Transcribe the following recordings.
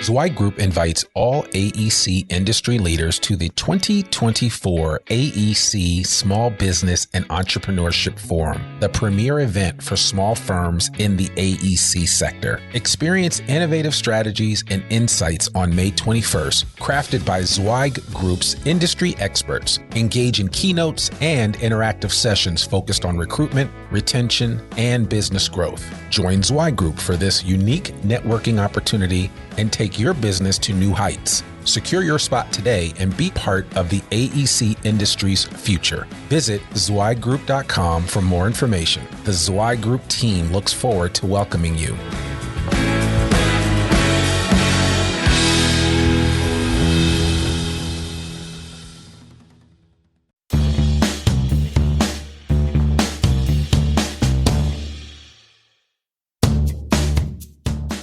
Zweig Group invites all AEC industry leaders to the 2024 AEC Small Business and Entrepreneurship Forum, the premier event for small firms in the AEC sector. Experience innovative strategies and insights on May 21st, crafted by Zweig Group's industry experts. Engage in keynotes and interactive sessions focused on recruitment, retention, and business growth. Join Zweig Group for this unique networking opportunity and take your business to new heights. Secure your spot today and be part of the AEC industry's future. Visit zweiggroup.com for more information. The Zweig Group team looks forward to welcoming you.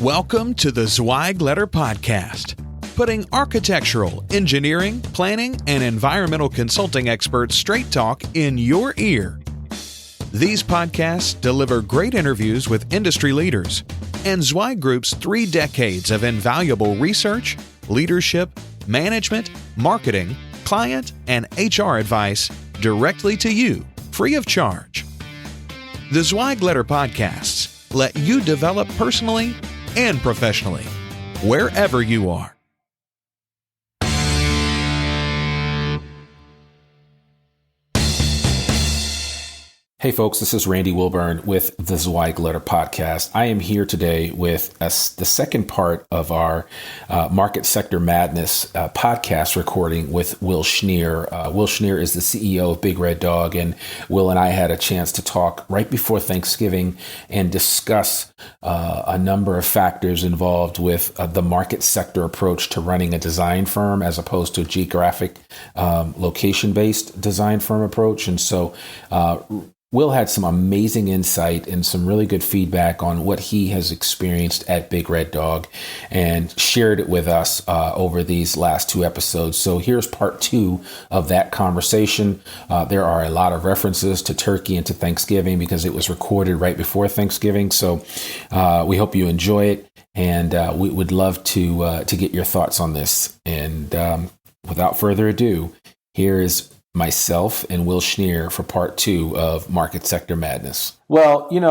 Welcome to the Zweig Letter Podcast, putting architectural, engineering, planning, and environmental consulting experts straight talk in your ear. These podcasts deliver great interviews with industry leaders and Zweig Group's 3 decades of invaluable research, leadership, management, marketing, client, and HR advice directly to you, free of charge. The Zweig Letter Podcasts let you develop personally and professionally, wherever you are. Hey folks, this is Randy Wilburn with the Zweig Letter Podcast. I am here today with the second part of our Market Sector Madness podcast recording with Will Schnier. Will Schnier is the CEO of Big Red Dog, and Will and I had a chance to talk right before Thanksgiving and discuss a number of factors involved with the market sector approach to running a design firm as opposed to a geographic location-based design firm approach. And so Will had some amazing insight and some really good feedback on what he has experienced at Big Red Dog and shared it with us over these last 2 episodes. So here's part 2 of that conversation. There are a lot of references to turkey and to Thanksgiving because it was recorded right before Thanksgiving. So we hope you enjoy it, and we would love to get your thoughts on this. And without further ado, here is myself and Will Schnier for part 2 of Market Sector Madness. Well, you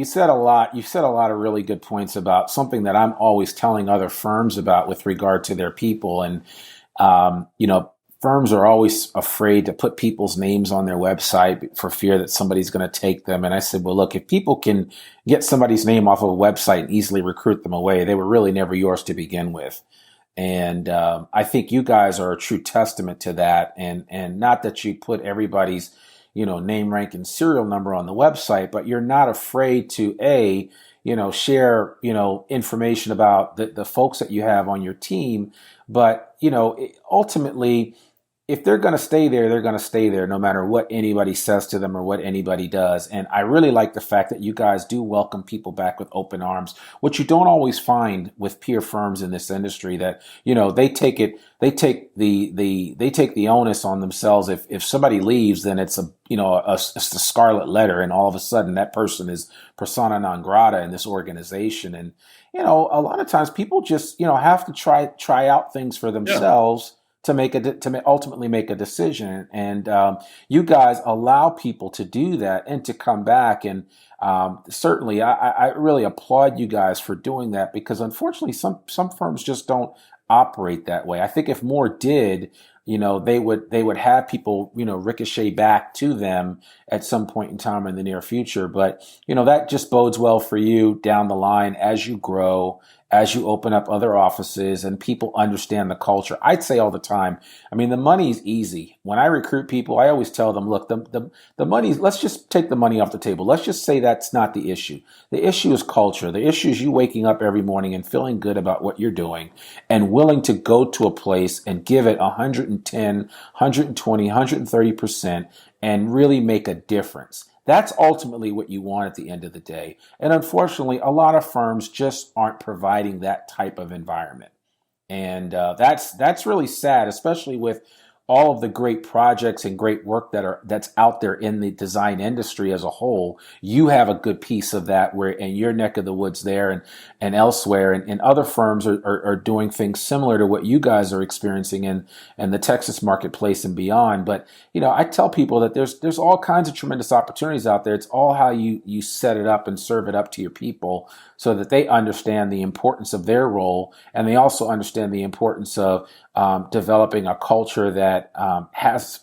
said a lot. You said a lot of really good points about something that I'm always telling other firms about with regard to their people. And, firms are always afraid to put people's names on their website for fear that somebody's going to take them. And I said, well, look, if people can get somebody's name off of a website and easily recruit them away, they were really never yours to begin with. And I think you guys are a true testament to that. And not that you put everybody's, name, rank, and serial number on the website, but you're not afraid to share, information about the folks that you have on your team. But, ultimately, if they're going to stay there, they're going to stay there no matter what anybody says to them or what anybody does. And I really like the fact that you guys do welcome people back with open arms, which you don't always find with peer firms in this industry that, they take the onus on themselves. If somebody leaves, then it's it's the scarlet letter, and all of a sudden that person is persona non grata in this organization. And, a lot of times people just, have to try out things for themselves. Yeah. To ultimately make a decision. And you guys allow people to do that and to come back. And certainly I really applaud you guys for doing that, because unfortunately some firms just don't operate that way. I think if more did, they would have people, ricochet back to them at some point in time in the near future. But, that just bodes well for you down the line as you grow, as you open up other offices and people understand the culture. I'd say all the time, the money's easy. When I recruit people, I always tell them, look, the money, let's just take the money off the table. Let's just say that's not the issue. The issue is culture. The issue is you waking up every morning and feeling good about what you're doing and willing to go to a place and give it 110, 120, 130% and really make a difference. That's ultimately what you want at the end of the day. And unfortunately, a lot of firms just aren't providing that type of environment. And that's really sad, especially with all of the great projects and great work that's out there in the design industry as a whole, you have a good piece of that where in your neck of the woods there and elsewhere, and other firms are doing things similar to what you guys are experiencing in the Texas marketplace and beyond. But I tell people that there's all kinds of tremendous opportunities out there. It's all how you set it up and serve it up to your people so that they understand the importance of their role, and they also understand the importance of developing a culture that has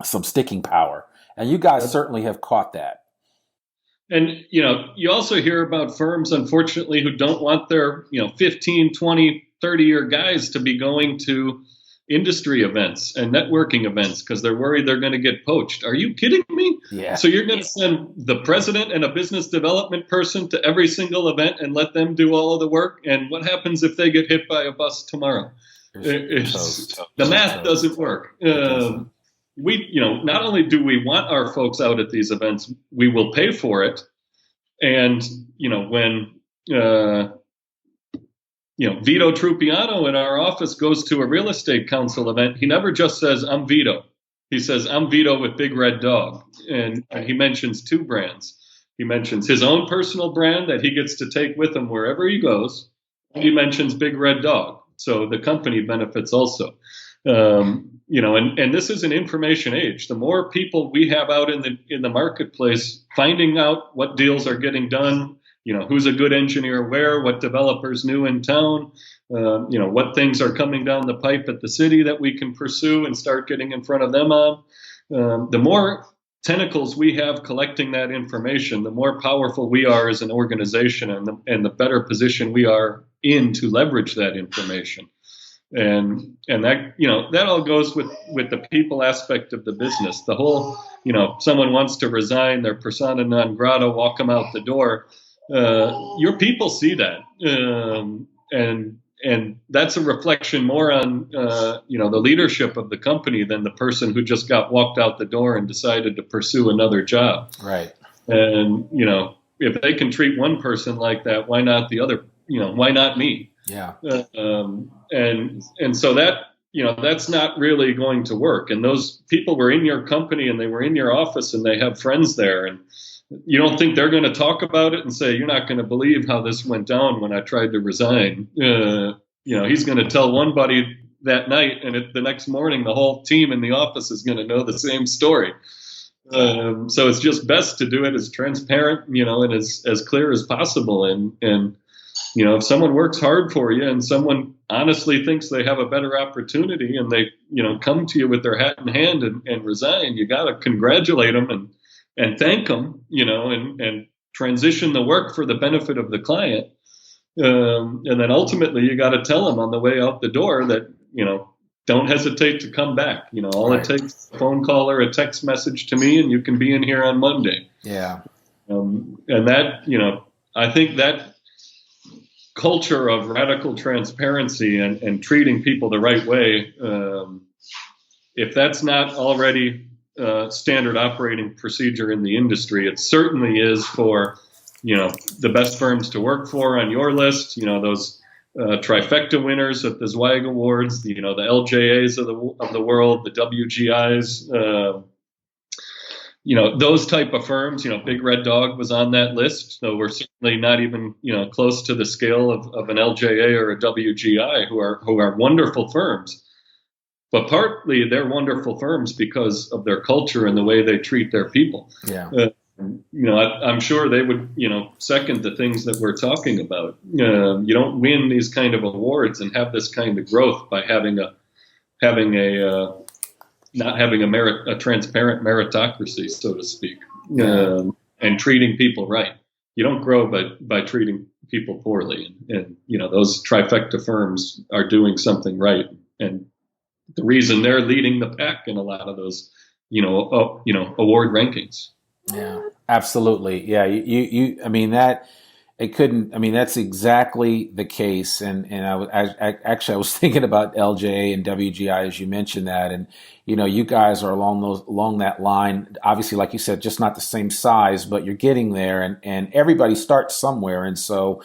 some sticking power. And you guys certainly have caught that. And, you also hear about firms, unfortunately, who don't want their, 15, 20, 30-year guys to be going to industry events and networking events because they're worried they're going to get poached. Are you kidding me? Yeah. So you're going to send the president and a business development person to every single event and let them do all of the work? And what happens if they get hit by a bus tomorrow? The math doesn't work. We, not only do we want our folks out at these events, we will pay for it. And, when, Vito Trupiano in our office goes to a real estate council event, he never just says, "I'm Vito." He says, "I'm Vito with Big Red Dog." And he mentions two brands. He mentions his own personal brand that he gets to take with him wherever he goes. And he mentions Big Red Dog. So the company benefits also. And this is an information age. The more people we have out in the marketplace finding out what deals are getting done, who's a good engineer where, what developers new in town, what things are coming down the pipe at the city that we can pursue and start getting in front of them on. The more tentacles we have collecting that information, the more powerful we are as an organization, and the better position we are in to leverage that information. And that, that all goes with the people aspect of the business. The whole, someone wants to resign, their persona non grata, walk them out the door. Your people see that. And that's a reflection more on, the leadership of the company than the person who just got walked out the door and decided to pursue another job. Right. And, if they can treat one person like that, why not the other? Why not me? Yeah. And so that, that's not really going to work. And those people were in your company and they were in your office and they have friends there. And you don't think they're going to talk about it and say, "You're not going to believe how this went down when I tried to resign." He's going to tell one buddy that night, and the next morning, the whole team in the office is going to know the same story. So it's just best to do it as transparent, and as clear as possible. And if someone works hard for you and someone honestly thinks they have a better opportunity and they, come to you with their hat in hand and resign, you got to congratulate them and thank them, and transition the work for the benefit of the client. And then ultimately you got to tell them on the way out the door that, don't hesitate to come back. All It takes is a phone call or a text message to me and you can be in here on Monday. Yeah. And that, I think that culture of radical transparency and treating people the right way, if that's not already standard operating procedure in the industry, it certainly is for, the best firms to work for on your list, those trifecta winners at the Zweig Awards, the LJAs of the world, the WGIs, those type of firms. Big Red Dog was on that list, so we're certainly not even close to the scale of an LJA or a WGI, who are wonderful firms. But partly they're wonderful firms because of their culture and the way they treat their people. Yeah. I'm sure they would, second the things that we're talking about. You don't win these kind of awards and have this kind of growth by not having a transparent meritocracy, so to speak, and treating people right. You don't grow by treating people poorly. And those trifecta firms are doing something right. And the reason they're leading the pack in a lot of those, award rankings. Yeah, absolutely. Yeah. That's exactly the case. And I was thinking about LJA and WGI as you mentioned that. And, you guys are along that line, obviously, like you said, just not the same size, but you're getting there and everybody starts somewhere. And so,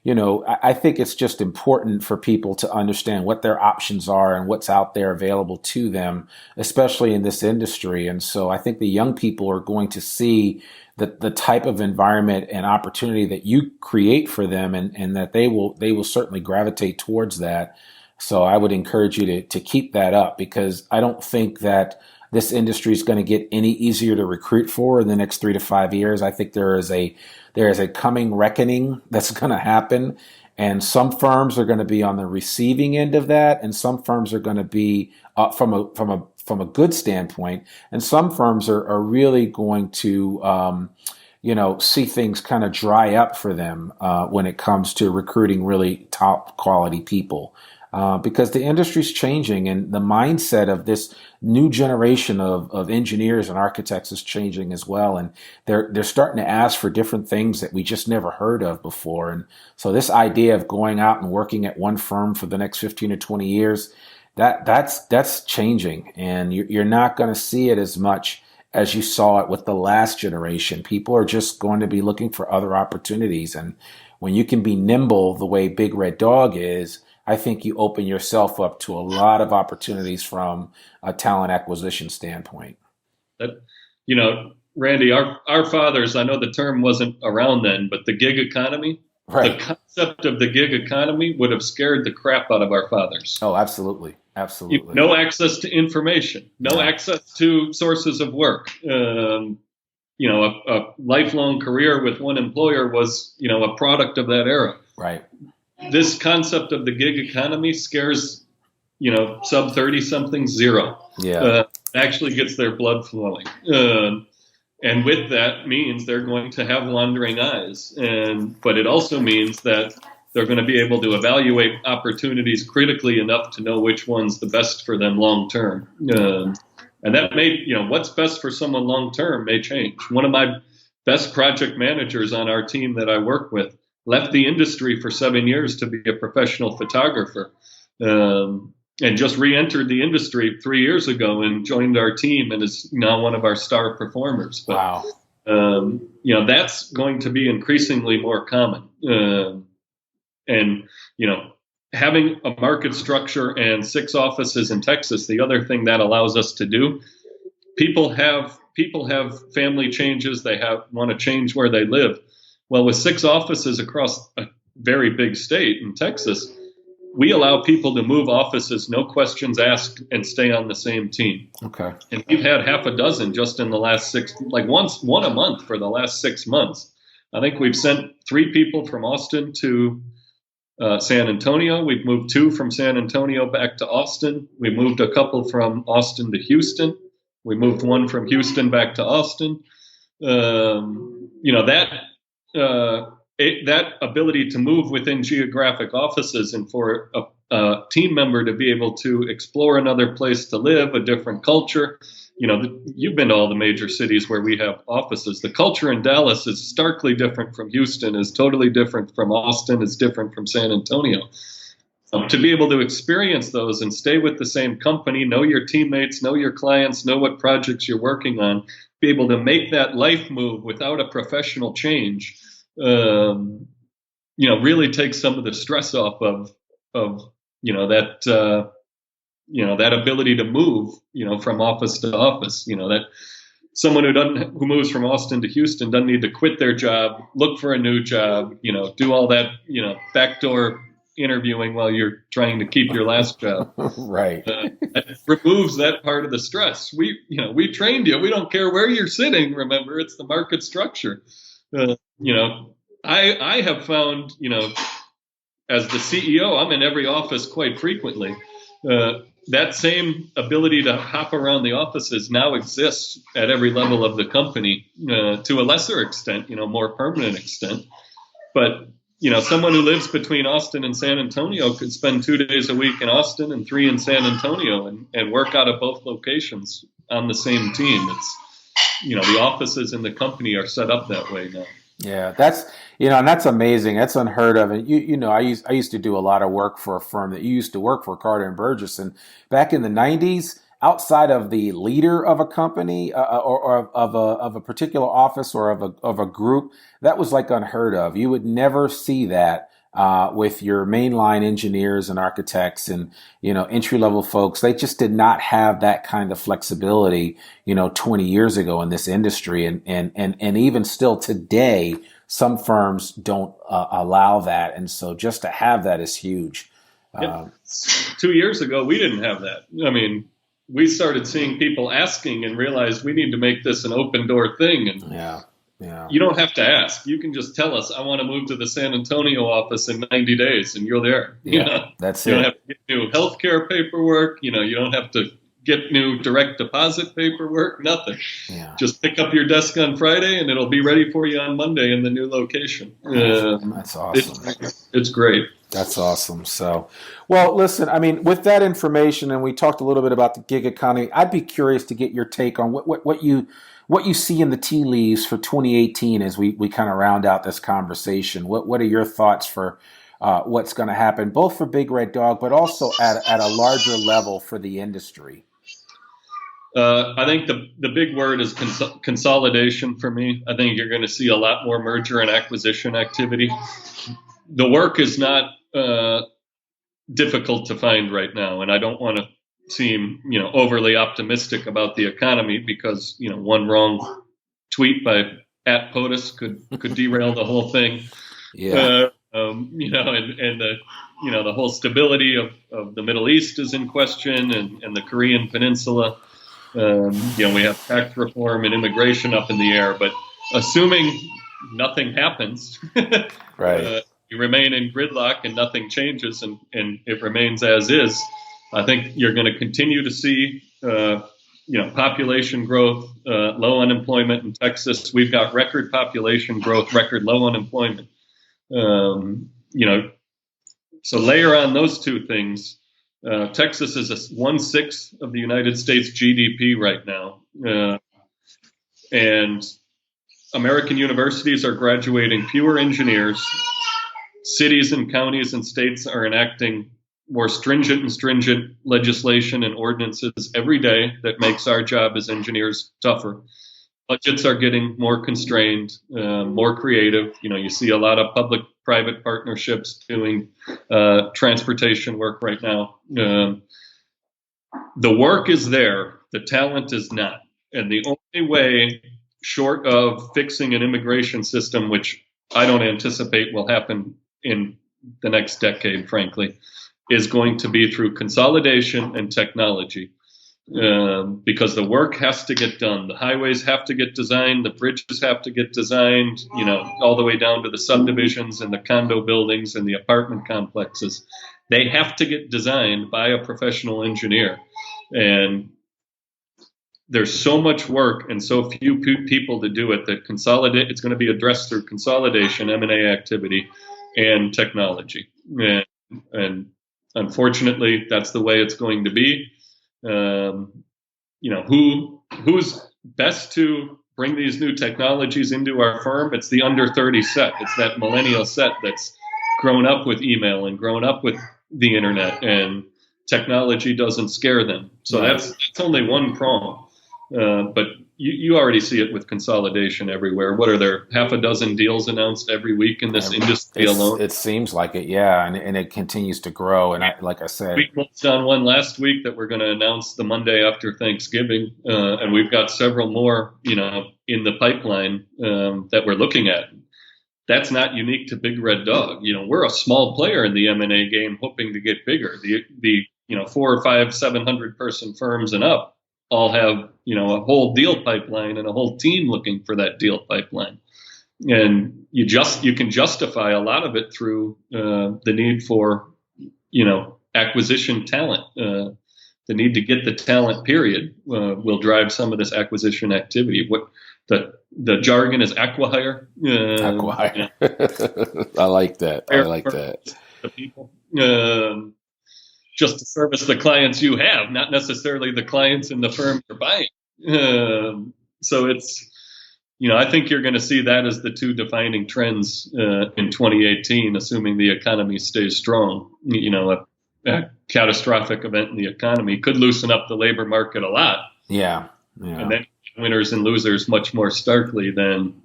I think it's just important for people to understand what their options are and what's out there available to them, especially in this industry. And so I think the young people are going to see the type of environment and opportunity that you create for them, and that they will certainly gravitate towards that. So I would encourage you to keep that up, because I don't think that this industry is going to get any easier to recruit for in the next 3 to 5 years. I think there is a coming reckoning that's going to happen, and some firms are going to be on the receiving end of that, and some firms are going to be from a good standpoint, and some firms are really going to see things kind of dry up for them when it comes to recruiting really top quality people. Because the industry's changing, and the mindset of this new generation of engineers and architects is changing as well. And they're starting to ask for different things that we just never heard of before. And so this idea of going out and working at one firm for the next 15 or 20 years, that's changing. And you're not going to see it as much as you saw it with the last generation. People are just going to be looking for other opportunities. And when you can be nimble the way Big Red Dog is, I think you open yourself up to a lot of opportunities from a talent acquisition standpoint. Randy, our fathers, I know the term wasn't around then, but the gig economy, right. The concept of the gig economy would have scared the crap out of our fathers. Oh, absolutely. Absolutely. No access to information, no access to sources of work. A lifelong career with one employer was, a product of that era. Right. This concept of the gig economy scares, sub 30 something zero. Yeah. Actually gets their blood flowing. And with that means they're going to have wandering eyes. But it also means that they're going to be able to evaluate opportunities critically enough to know which one's the best for them long term. And that may, what's best for someone long term may change. One of my best project managers on our team that I work with left the industry for 7 years to be a professional photographer, and just re-entered the industry 3 years ago and joined our team and is now one of our star performers. But, wow. That's going to be increasingly more common. Having a market structure and 6 offices in Texas, the other thing that allows us to do, people have family changes. They want to change where they live. Well, with 6 offices across a very big state in Texas, we allow people to move offices, no questions asked, and stay on the same team. Okay. And we've had half a dozen just in the last one a month for the last 6 months. I think we've sent 3 people from Austin to San Antonio. We've moved 2 from San Antonio back to Austin. We moved a couple from Austin to Houston. We moved 1 from Houston back to Austin. That ability to move within geographic offices, and for a team member to be able to explore another place to live, a different culture. You've been to all the major cities where we have offices. The culture in Dallas is starkly different from Houston, is totally different from Austin, is different from San Antonio. To be able to experience those and stay with the same company, know your teammates, know your clients, know what projects you're working on, be able to make that life move without a professional change, really takes some of the stress off of that ability to move, from office to office. That someone who moves from Austin to Houston doesn't need to quit their job, look for a new job, do all that, backdoor interviewing while you're trying to keep your last job. Right. That removes that part of the stress. We trained you. We don't care where you're sitting. Remember, it's the market structure. I have found, as the CEO, I'm in every office quite frequently. That same ability to hop around the offices now exists at every level of the company, to a lesser extent, more permanent extent. But, someone who lives between Austin and San Antonio could spend 2 days a week in Austin and 3 in San Antonio and work out of both locations on the same team. It's, the offices in the company are set up that way now. Yeah, that's and that's amazing. That's unheard of. And I used to do a lot of work for a firm that you used to work for, Carter and Burgess. And back in the 90s, outside of the leader of a company or of a particular office or of a group, that was like unheard of. You would never see that with your mainline engineers and architects and, entry level folks. They just did not have that kind of flexibility, 20 years ago in this industry. And even still today, some firms don't allow that. And so just to have that is huge. Yeah. 2 years ago, we didn't have that. I mean, we started seeing people asking and realized we need to make this an open door thing. And you don't have to ask. You can just tell us, I want to move to the San Antonio office in 90 days, and you're there. Yeah, that's it. You don't have to get new healthcare paperwork. You don't have to get new direct deposit paperwork, nothing. Yeah. Just pick up your desk on Friday, and it'll be ready for you on Monday in the new location. That's awesome. It's great. That's awesome. So, well, listen, I mean, with that information, and we talked a little bit about the gig economy, I'd be curious to get your take on what you see in the tea leaves for 2018 as we kind of round out this conversation. What are your thoughts for what's going to happen, both for Big Red Dog, but also at a larger level for the industry? I think the big word is consolidation for me. I think you're going to see a lot more merger and acquisition activity. The work is not difficult to find right now, and I don't want to seem overly optimistic about the economy because one wrong tweet by @POTUS could derail the whole thing. Yeah. And the whole stability of the Middle East is in question, and the Korean Peninsula. We have tax reform and immigration up in the air, but assuming nothing happens, right. You remain in gridlock and nothing changes and it remains as is. I think you're going to continue to see, population growth, low unemployment in Texas. We've got record population growth, record low unemployment. So layer on those two things. Texas is 1/6 of the United States GDP right now. And American universities are graduating fewer engineers. Cities and counties and states are enacting more stringent legislation and ordinances every day that makes our job as engineers tougher. Budgets are getting more constrained, more creative. You see a lot of public-private partnerships doing transportation work right now. The work is there. The talent is not. And the only way, short of fixing an immigration system, which I don't anticipate will happen in the next decade, frankly, is going to be through consolidation and technology. Because the work has to get done. The highways have to get designed. The bridges have to get designed, all the way down to the subdivisions and the condo buildings and the apartment complexes. They have to get designed by a professional engineer. And there's so much work and so few people to do it that it's going to be addressed through consolidation, M&A activity, and technology. And unfortunately, that's the way it's going to be. Who's best to bring these new technologies into our firm? It's the under 30 set. It's that millennial set that's grown up with email and grown up with the internet, and technology doesn't scare them. So that's only one prong. But you already see it with consolidation everywhere. What are there, half a dozen deals announced every week in this industry alone? It seems like it, yeah, and it continues to grow. And like I said, we closed on one last week that we're going to announce the Monday after Thanksgiving, and we've got several more, in the pipeline that we're looking at. That's not unique to Big Red Dog. We're a small player in the M&A game, hoping to get bigger. The 400 or 500, 700 person firms and up all have, a whole deal pipeline and a whole team looking for that deal pipeline. And you can justify a lot of it through the need for, acquisition talent. The need to get the talent, period, will drive some of this acquisition activity. What the jargon is acqui-hire. Acqui-hire. I like that. The people. Just to service the clients you have, not necessarily the clients in the firm you're buying. So it's, I think you're going to see that as the two defining trends in 2018, assuming the economy stays strong. A catastrophic event in the economy could loosen up the labor market a lot. Yeah. And then winners and losers much more starkly than,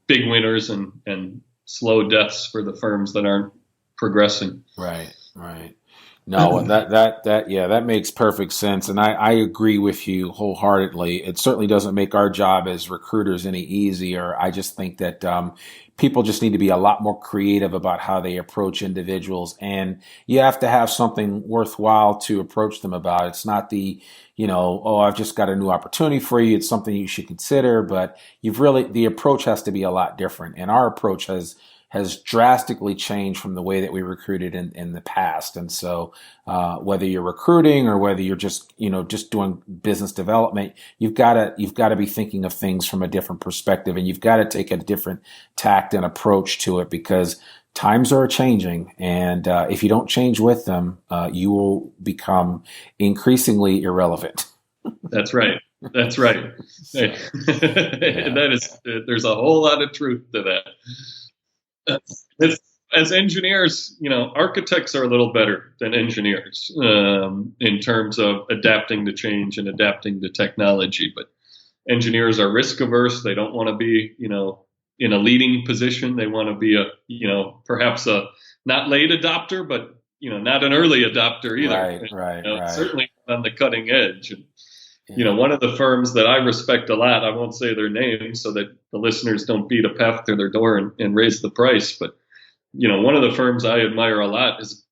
big winners and slow deaths for the firms that aren't progressing. Right, right. No, that makes perfect sense. And I agree with you wholeheartedly. It certainly doesn't make our job as recruiters any easier. I just think that people just need to be a lot more creative about how they approach individuals. And you have to have something worthwhile to approach them about. It's not oh, I've just got a new opportunity for you. It's something you should consider, but the approach has to be a lot different. And our approach has drastically changed from the way that we recruited in the past. And so, whether you're recruiting or whether you're just doing business development, you've got to be thinking of things from a different perspective, and you've got to take a different tact and approach to it, because times are changing. And, if you don't change with them, you will become increasingly irrelevant. That's right. That's right. Yeah. There's a whole lot of truth to that. As engineers, architects are a little better than engineers in terms of adapting to change and adapting to technology. But engineers are risk averse. They don't want to be, in a leading position. They want to be perhaps a not late adopter, but not an early adopter either. Right. Certainly on the cutting edge. And, one of the firms that I respect a lot, I won't say their name so that the listeners don't beat a path to their door and raise the price. But, one of the firms I admire a lot has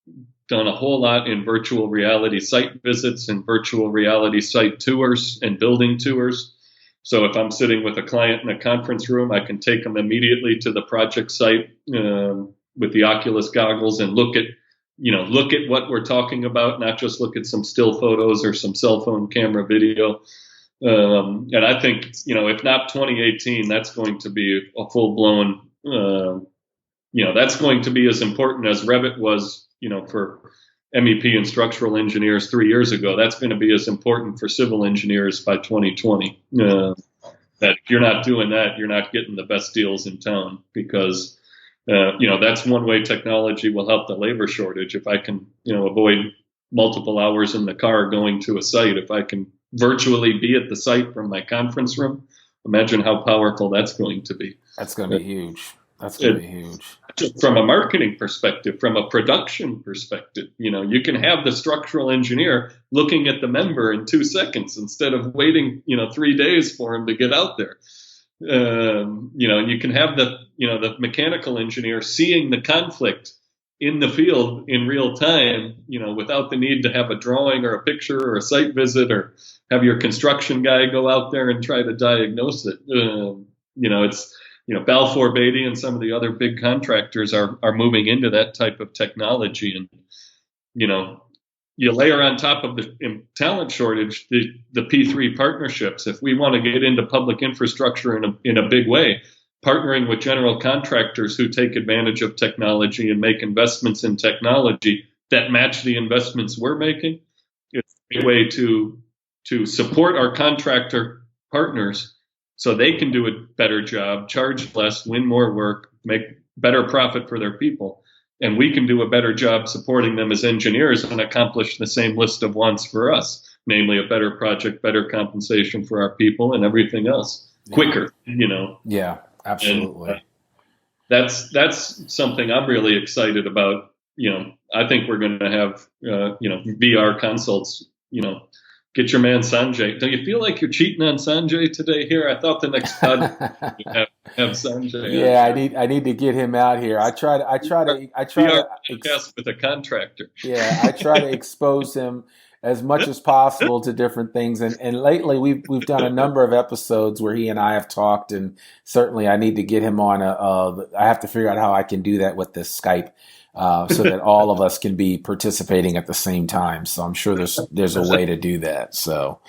done a whole lot in virtual reality site visits and virtual reality site tours and building tours. So if I'm sitting with a client in a conference room, I can take them immediately to the project site with the Oculus goggles and look at what we're talking about, not just look at some still photos or some cell phone camera video. And I think, if not 2018, that's going to be a full blown, that's going to be as important as Revit was, for MEP and structural engineers 3 years ago. That's going to be as important for civil engineers by 2020. That if you're not doing that, you're not getting the best deals in town, because that's one way technology will help the labor shortage. If I can, avoid multiple hours in the car going to a site, if I can virtually be at the site from my conference room, imagine how powerful that's going to be. That's going to be huge. That's going to be huge. Just from a marketing perspective, from a production perspective, you can have the structural engineer looking at the member in 2 seconds instead of waiting, 3 days for him to get out there. And you can have the mechanical engineer seeing the conflict in the field in real time, without the need to have a drawing or a picture or a site visit or have your construction guy go out there and try to diagnose it. It's, Balfour Beatty and some of the other big contractors are moving into that type of technology. And, you layer on top of the talent shortage, the P3 partnerships. If we want to get into public infrastructure in a big way, partnering with general contractors who take advantage of technology and make investments in technology that match the investments we're making, it's a way to support our contractor partners so they can do a better job, charge less, win more work, make better profit for their people. And we can do a better job supporting them as engineers and accomplish the same list of wants for us, namely a better project, better compensation for our people, and everything else quicker, Yeah, absolutely. And, that's something I'm really excited about. I think we're going to have, VR consults, get your man Sanjay. Do you feel like you're cheating on Sanjay today here? I thought the next pod would have Sanjay. Yeah, I need to get him out here. I try to podcast with a contractor. Yeah, I try to expose him as much as possible to different things. And lately we've done a number of episodes where he and I have talked, and certainly I need to get him on I have to figure out how I can do that with this Skype. So that all of us can be participating at the same time. So I'm sure there's a way to do that. So,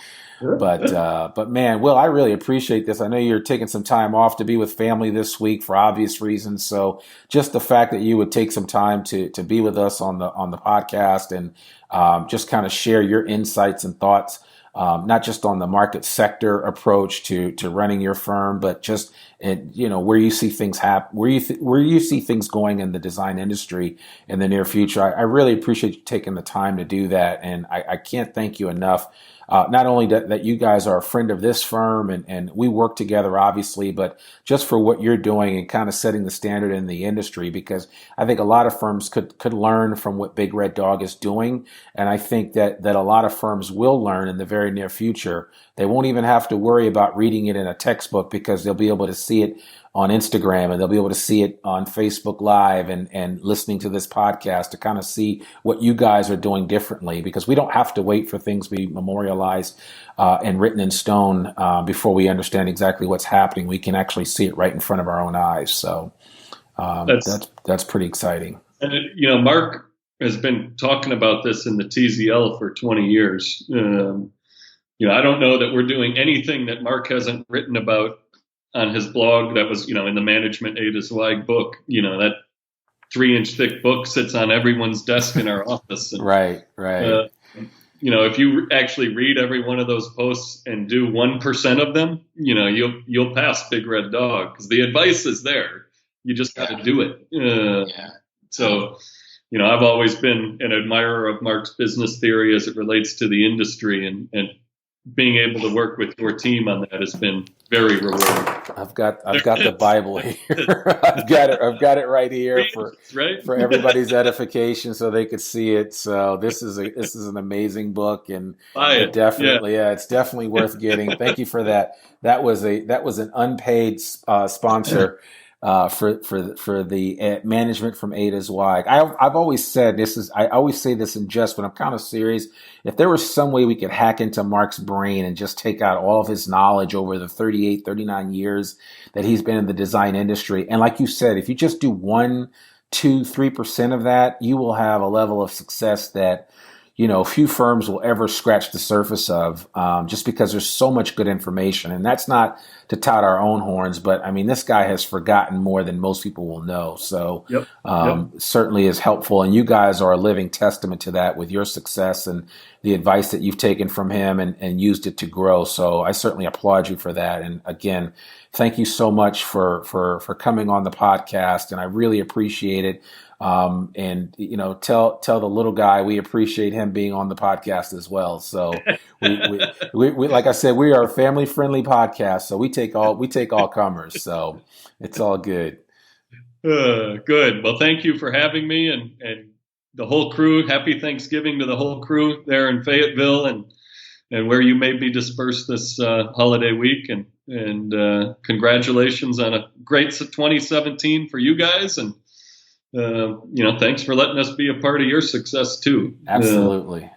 but man, Will, I really appreciate this. I know you're taking some time off to be with family this week for obvious reasons. So just the fact that you would take some time to be with us on the podcast and just kind of share your insights and thoughts, not just on the market sector approach to running your firm, but just where you see things where you see things going in the design industry in the near future. I really appreciate you taking the time to do that, and I can't thank you enough not only that you guys are a friend of this firm and we work together, obviously, but just for what you're doing and kind of setting the standard in the industry, because I think a lot of firms could learn from what Big Red Dog is doing. And I think that a lot of firms will learn in the very near future. They won't even have to worry about reading it in a textbook, because they'll be able to see it on Instagram, and they'll be able to see it on Facebook Live and listening to this podcast to kind of see what you guys are doing differently, because we don't have to wait for things to be memorialized and written in stone before we understand exactly what's happening. We can actually see it right in front of our own eyes. So that's pretty exciting. And, Mark has been talking about this in the TZL for 20 years. I don't know that we're doing anything that Mark hasn't written about on his blog that was, in the Management A to Zweig book. That 3-inch thick book sits on everyone's desk in our office. And, right. If you actually read every one of those posts and do 1% of them, you'll pass Big Red Dog, because the advice is there. You just got to do it. So, I've always been an admirer of Mark's business theory as it relates to the industry, and being able to work with your team on that has been very rewarding. I've got the Bible here. I've got it right here for everybody's edification, so they could see it. So this is an amazing book, and it's definitely worth getting. Thank you for that. That was an unpaid sponsor for the management from A to Zweig. I've always said I always say this in jest, but I'm kind of serious. If there was some way we could hack into Mark's brain and just take out all of his knowledge over the 38, 39 years that he's been in the design industry, and like you said, if you just do 1, 2, 3% of that, you will have a level of success that few firms will ever scratch the surface of, just because there's so much good information. And that's not to tout our own horns, but I mean, this guy has forgotten more than most people will know. So certainly is helpful. And you guys are a living testament to that with your success and the advice that you've taken from him and used it to grow. So I certainly applaud you for that. And again, thank you so much for coming on the podcast. And I really appreciate it. And tell the little guy we appreciate him being on the podcast as well. So we like I said, we are a family friendly podcast, so we take all comers. So it's all good. Good. Well, thank you for having me and the whole crew. Happy Thanksgiving to the whole crew there in Fayetteville and where you may be dispersed this holiday week. And congratulations on a great 2017 for you guys. And thanks for letting us be a part of your success too. Absolutely.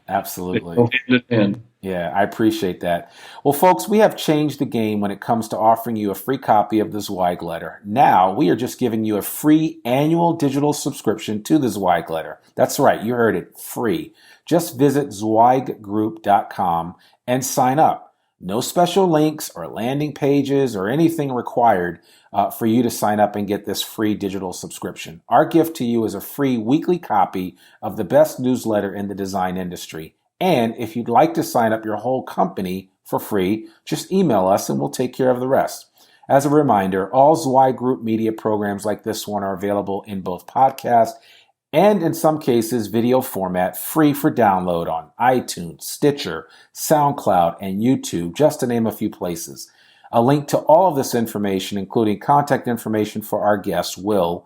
Yeah, I appreciate that. Well, folks, we have changed the game when it comes to offering you a free copy of the Zweig Letter. Now, we are just giving you a free annual digital subscription to the Zweig Letter. That's right, you heard it, free. Just visit zweiggroup.com and sign up. No special links or landing pages or anything required for you to sign up and get this free digital subscription. Our gift to you is a free weekly copy of the best newsletter in the design industry. And if you'd like to sign up your whole company for free, just email us and we'll take care of the rest. As a reminder, all Zweig Group media programs like this one are available in both podcast and in some cases video format, free for download on iTunes, Stitcher, SoundCloud, and YouTube, just to name a few places. A link to all of this information, including contact information for our guest, Will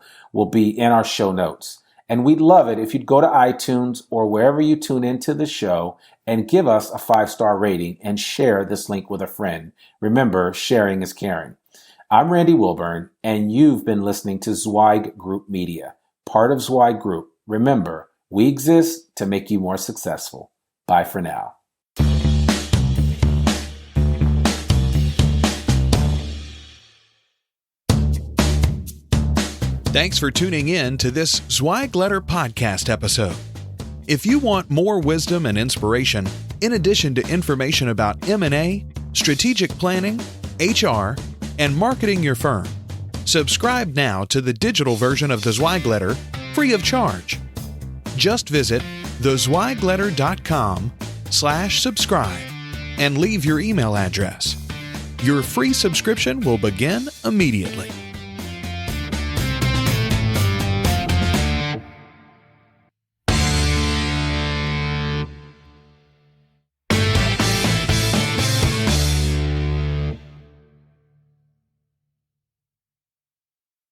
be in our show notes. And we'd love it if you'd go to iTunes or wherever you tune into the show and give us a 5-star rating and share this link with a friend. Remember, sharing is caring. I'm Randy Wilburn, and you've been listening to Zweig Group Media, part of Zweig Group. Remember, we exist to make you more successful. Bye for now. Thanks for tuning in to this Zweig Letter Podcast episode. If you want more wisdom and inspiration, in addition to information about M&A, strategic planning, HR, and marketing your firm, subscribe now to the digital version of the Zweig Letter free of charge. Just visit thezweigletter.com/subscribe and leave your email address. Your free subscription will begin immediately.